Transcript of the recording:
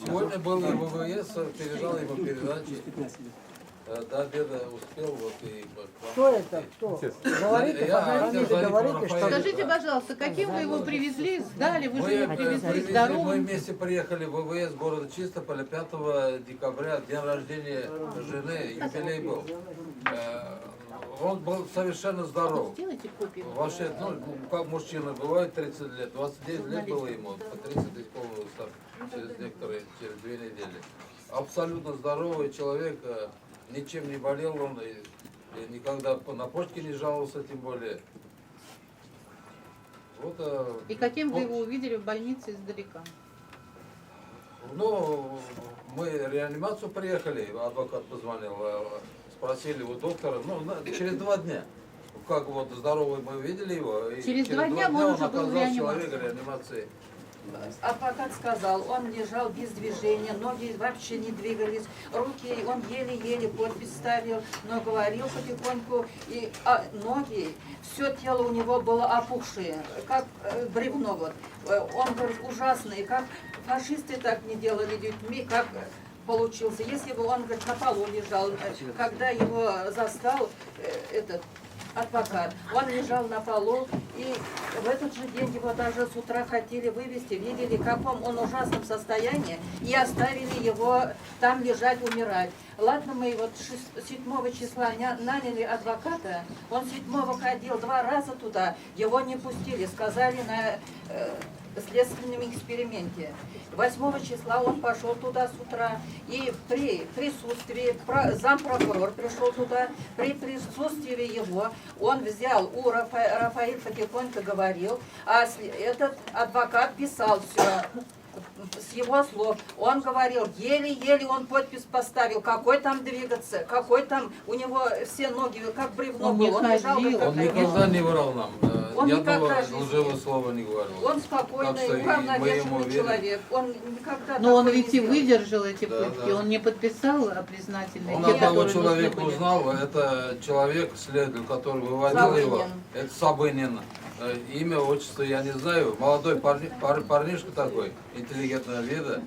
Сегодня был на ВВС, передал ему передачи. До обеда успел, вот и... Кто это? Кто? Говорите, фамилию говорите, что... Скажите, пожалуйста, каким вы его привезли, сдали, вы же его привезли Мы здоровым? вместе приехали в ВВС города Чистополя 5 декабря, день рождения жены, юбилей был. Он был совершенно здоров. Сделайте копию. Вообще, ну, как мужчина, бывает 30 лет, 29 лет было ему, по 30 тысяч через некоторые, через 2 недели. Абсолютно здоровый человек, ничем не болел он, и никогда на почке не жаловался, тем более. Вот, И каким вы его увидели в больнице издалека? ну, мы в реанимацию приехали, адвокат позвонил, спросили у доктора, ну, через 2 дня. Как вот здоровый мы видели его. И Через 2 дня он уже был в оказался человек в реанимации. реанимации. Адвокат сказал, он лежал без движения, ноги вообще не двигались, руки, он еле-еле подпись ставил, но говорил потихоньку, и ноги, все тело у него было опухшее, как бревно. Вот. Он говорит, ужасный, как фашисты так не делали детьми, как получился. Если бы он, говорит, на полу лежал, когда его застал этот адвокат, он лежал на полу, и в этот же день его даже с утра хотели вывести, видели, в каком он ужасном состоянии, и оставили его там лежать, умирать. Ладно, мы вот 7 числа наняли адвоката, он 7 ходил 2 раза туда, его не пустили, сказали на следственном эксперименте. 8 числа он пошел туда с утра, и при присутствии, зампрокурор пришел туда, при присутствии его он взял, Рафаэль потихоньку говорил, а этот адвокат писал все. С его слов, он говорил, еле-еле он подпись поставил, какой там двигаться, какой там, у него все ноги, как бревно Он было, не он лежал, ходил. как Он никогда не врал нам. Он Я никогда думаю, в жизни. лживого слова не говорил. Он спокойный, Так что и мы ему уравновешенный верим. человек, он никогда Но он такой ведь не и сделал. выдержал эти Да, пытки, да. он не подписал признательные. Он те, одного которые человека нужны были. узнал, это человек, следователь, который выводил его, Сабынин. это Сабынин. Имя, отчество я не знаю, молодой парнишка такой, интеллигентного вида.